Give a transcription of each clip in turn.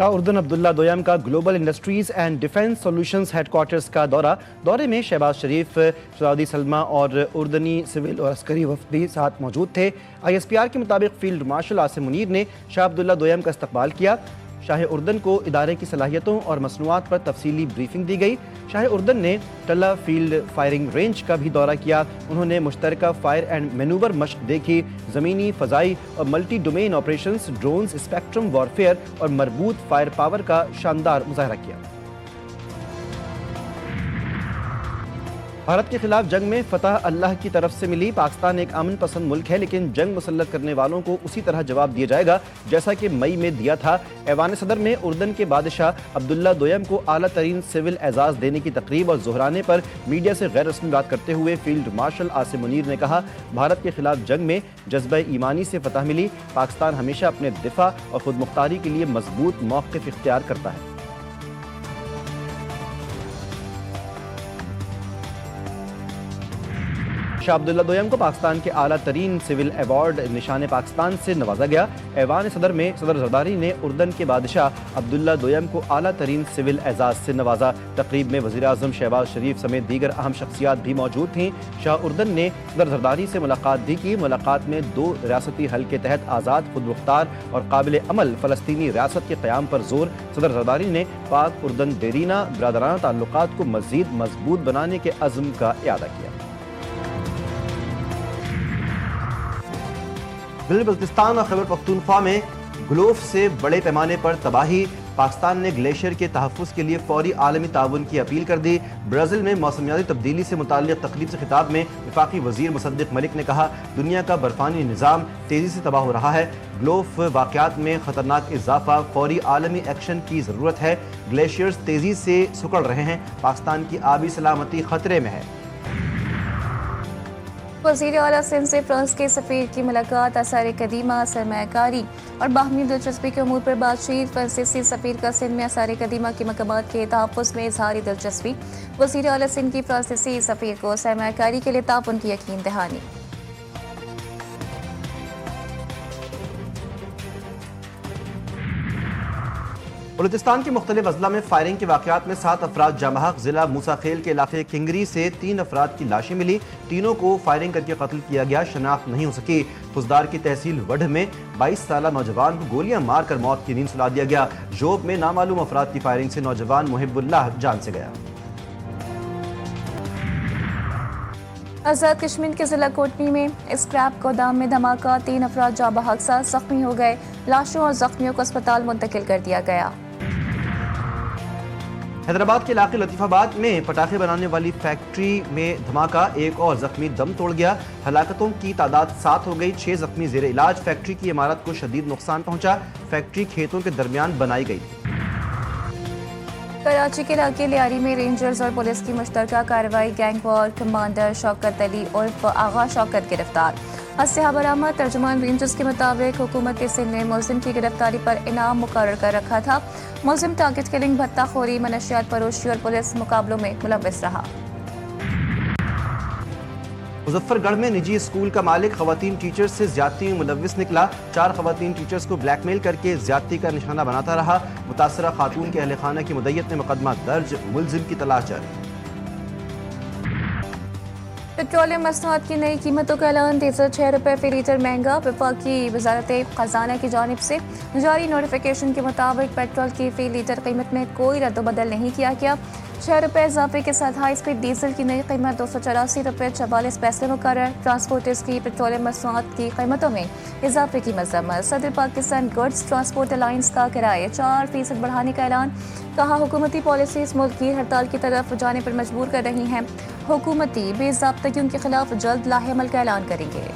شاہ اردن عبداللہ دویم کا global industries and defence solutions headquarters کا دورے میں شہباز شریف، سعودی سلمہ اور اردنی سول اور عسکری وفد بھی ساتھ موجود تھے۔ ISPR کے مطابق فیلڈ مارشل عاصم منیر نے شاہ عبداللہ دویم کا استقبال کیا۔ شاہ اردن کو ادارے کی صلاحیتوں اور مصنوعات پر تفصیلی بریفنگ دی گئی۔ شاہ اردن نے ٹلہ فیلڈ فائرنگ رینج کا بھی دورہ کیا۔ انہوں نے مشترکہ فائر اینڈ مینوور مشق دیکھی۔ زمینی، فضائی اور multi domain operations, drones, spectrum warfare اور مربوط فائر پاور کا شاندار مظاہرہ کیا۔ بھارت کے خلاف جنگ میں فتح اللہ کی طرف سے ملی۔ پاکستان ایک امن پسند ملک ہے، لیکن جنگ مسلط کرنے والوں کو اسی طرح جواب دیا جائے گا جیسا کہ مئی میں دیا تھا۔ ایوان صدر میں اردن کے بادشاہ عبداللہ دویم کو اعلیٰ ترین سول اعزاز دینے کی تقریب اور ظہرانے پر میڈیا سے غیر رسمی بات کرتے ہوئے فیلڈ مارشل عاصم منیر نے کہا، بھارت کے خلاف جنگ میں جذبہ ایمانی سے فتح ملی۔ پاکستان ہمیشہ اپنے دفاع اور خود مختاری کے لیے مضبوط موقف اختیار کرتا ہے۔ شاہ عبداللہ دویم کو پاکستان کے اعلیٰ ترین سول ایوارڈ نشان پاکستان سے نوازا گیا۔ ایوان صدر میں صدر زرداری نے اردن کے بادشاہ عبداللہ دویم کو اعلیٰ ترین سول اعزاز سے نوازا۔ تقریب میں وزیر اعظم شہباز شریف سمیت دیگر اہم شخصیات بھی موجود تھیں۔ شاہ اردن نے صدر زرداری سے ملاقات بھی کی۔ ملاقات میں 2 ریاستی حل کے تحت آزاد، خود مختار اور قابل عمل فلسطینی ریاست کے قیام پر زور۔ صدر زرداری نے پاک اردن دیرینہ برادرانہ تعلقات کو مزید مضبوط بنانے کے عزم کا اعادہ کیا۔ بلوچستان اور خیبر پختونخوا میں گلوف سے بڑے پیمانے پر تباہی۔ پاکستان نے گلیشیئر کے تحفظ کے لیے فوری عالمی تعاون کی اپیل کر دی۔ برازیل میں موسمیاتی تبدیلی سے متعلق تقریب سے خطاب میں وفاقی وزیر مصدق ملک نے کہا، دنیا کا برفانی نظام تیزی سے تباہ ہو رہا ہے۔ گلوف واقعات میں خطرناک اضافہ، فوری عالمی ایکشن کی ضرورت ہے۔ گلیشیئرز تیزی سے سکڑ رہے ہیں، پاکستان کی آبی سلامتی خطرے میں ہے۔ وزیر اعلیٰ سندھ سے فرانس کے سفیر کی ملاقات، آثار قدیمہ، سرمایہ کاری اور باہمی دلچسپی کے امور پر بات چیت۔ فرانسیسی سفیر کا سندھ میں آثار قدیمہ کے مقامات کے تحفظ میں اظہار دلچسپی۔ وزیر اعلیٰ سندھ کی فرانسیسی سفیر کو سرمایہ کاری کے لیے تعاون کی یقین دہانی۔ بلوچستان کے مختلف اضلاع میں فائرنگ کے واقعات میں 7 افراد جاں بحق۔ ضلع موسیٰ خیل کے علاقے کنگری سے 3 افراد کی لاشیں ملی، تینوں کو فائرنگ کر کے قتل کیا گیا، شناخت نہیں ہو سکی۔ خزدار کی تحصیل وڈھ میں 22 سالہ نوجوان کو گولیاں مار کر موت کی نیند سلا دیا گیا۔ جوب میں نامعلوم افراد کی فائرنگ سے نوجوان محب اللہ جان سے گیا۔ آزاد کشمیر کے ضلع کوٹنی میں اسکریپ گودام میں دھماکہ، 3 افراد جاں بحق، 7 زخمی ہو گئے۔ لاشوں اور زخمیوں کو اسپتال منتقل کر دیا گیا۔ حیدرآباد کے علاقے لطیف آباد میں پٹاخے بنانے والی فیکٹری میں دھماکہ، ایک اور زخمی دم توڑ گیا۔ ہلاکتوں کی تعداد 7 ہو گئی، 6 زخمی زیر علاج۔ فیکٹری کی عمارت کو شدید نقصان پہنچا۔ فیکٹری کھیتوں کے درمیان بنائی گئی تھی۔ کراچی کے علاقے لیاری میں رینجرز اور پولیس کی مشترکہ کارروائی، gang war commander Shaukat Ali عرف آغا شوکت گرفتار۔ اسلحہ برآمد۔ ترجمان رینجرز کے مطابق حکومت سندھ نے ملزم کی گرفتاری پر انعام مقرر کر رکھا تھا۔ ملزم ٹارگٹ کلنگ، بھتہ خوری، منشیات فروشی اور پولیس مقابلوں میں ملوث رہا۔ مظفر گڑھ میں نجی اسکول کا مالک خواتین ٹیچرز سے زیادتی میں ملوث نکلا۔ 4 خواتین ٹیچرز کو بلیک میل کر کے زیادتی کا نشانہ بناتا رہا۔ متاثرہ خاتون کے اہل خانہ کی مدعیت میں مقدمہ درج، ملزم کی تلاش جاری۔ پیٹرولیم مصنوعات کی نئی قیمتوں کا اعلان، ڈیزل 6 روپے فی لیٹر مہنگا۔ وفاقی وزارت خزانہ کی جانب سے جاری نوٹیفیکیشن کے مطابق پیٹرول کی فی لیٹر قیمت میں کوئی رد و بدل نہیں کیا گیا۔ 6 روپے اضافے کے ساتھ ہائی اسپیڈ ڈیزل کی نئی قیمت 284 روپے 44 پیسے مقرر۔ ٹرانسپورٹرز کی پیٹرولیم مصنوعات کی قیمتوں میں اضافے کی مذمت۔ صدر پاکستان گڈز ٹرانسپورٹ الائنس کا کرایہ 4% بڑھانے کا اعلان، کہا حکومتی پالیسیز ملک کی ہڑتال کی طرف جانے پر مجبور کر رہی ہیں، حکومتی بے ضابطگیوں کے خلاف جلد لاہ عمل کا اعلان کریں گے۔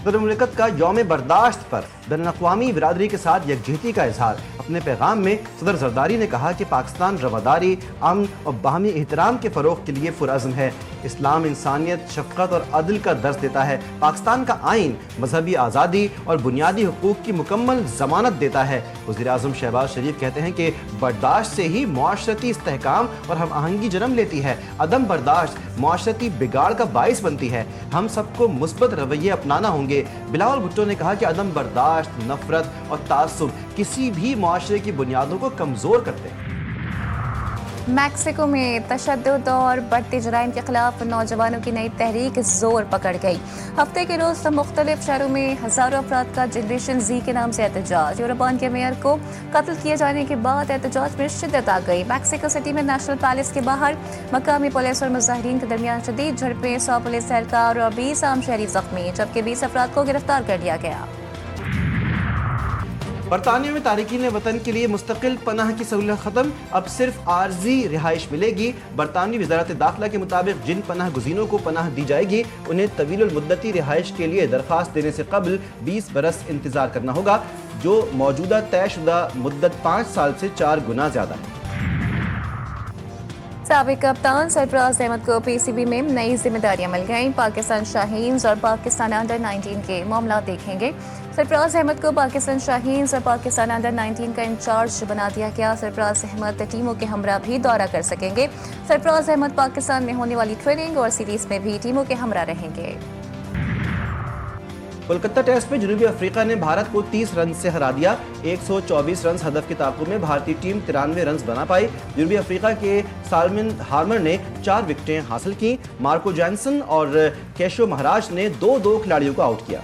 صدر مملکت کا یوم برداشت پر بین الاقوامی برادری کے ساتھ یکجہتی کا اظہار۔ اپنے پیغام میں صدر زرداری نے کہا کہ پاکستان رواداری، امن اور باہمی احترام کے فروغ کے لیے پرعزم ہے۔ اسلام انسانیت، شفقت اور عدل کا درس دیتا ہے۔ پاکستان کا آئین مذہبی آزادی اور بنیادی حقوق کی مکمل ضمانت دیتا ہے۔ وزیر اعظم شہباز شریف کہتے ہیں کہ برداشت سے ہی معاشرتی استحکام اور ہم آہنگی جنم لیتی ہے۔ عدم برداشت معاشرتی بگاڑ کا باعث بنتی ہے۔ ہم سب کو مثبت رویے اپنانا ہوں گے۔ بلاول بھٹو نے کہا کہ عدم برداشت، نفرت اور تعصب کسی بھی معاشرے کی بنیادوں کو کمزور کرتے ہیں۔ میکسیکو میں تشدد اور بڑھتے جرائم کے خلاف نوجوانوں کی نئی تحریک زور پکڑ گئی۔ ہفتے کے روز مختلف شہروں میں ہزاروں افراد کا جنریشن زی کے نام سے احتجاج۔ یوروپان کے میئر کو قتل کیے جانے کے بعد احتجاج میں شدت آ گئی۔ میکسیکو سٹی میں نیشنل پیلس کے باہر مقامی پولیس اور مظاہرین کے درمیان شدید جھڑپیں، 100 پولیس اہلکار اور 20 عام شہری زخمی، جبکہ 20 افراد کو گرفتار کر لیا گیا۔ برطانیہ میں تارکین وطن کے لیے مستقل پناہ کی سہولت ختم، اب صرف عارضی رہائش ملے گی۔ برطانوی وزارت داخلہ کے مطابق جن پناہ گزینوں کو پناہ دی جائے گی انہیں طویل المدتی رہائش کے لیے درخواست دینے سے قبل 20 برس انتظار کرنا ہوگا، جو موجودہ طے شدہ مدت 5 سال سے 4 گنا زیادہ ہے۔ سابق کپتان سرفراز احمد کو پی سی بی میں نئی ذمہ داریاں مل گئیں۔ پاکستان شاہینز اور پاکستان انڈر 19 کے معاملات دیکھیں گے۔ سرفراز احمد کو پاکستان شاہینز اور پاکستان انڈر 19 کا انچارج بنا دیا گیا۔ سرفراز احمد ٹیموں کے ہمراہ بھی دورہ کر سکیں گے۔ سرفراز احمد پاکستان میں ہونے والی ٹریننگ اور سیریز میں بھی ٹیموں کے ہمراہ رہیں گے۔ کولکتہ ٹیسٹ میں جنوبی افریقہ نے بھارت کو 30 رنز سے ہرا دیا۔ 124 رنز ہدف کے تعاقب میں بھارتی ٹیم 93 رنز بنا پائی۔ جنوبی افریقہ کے سالمن ہارمر نے 4 وکٹیں حاصل کیں۔ مارکو جانسن اور کیشو مہاراج نے 2 کھلاڑیوں کو آؤٹ کیا۔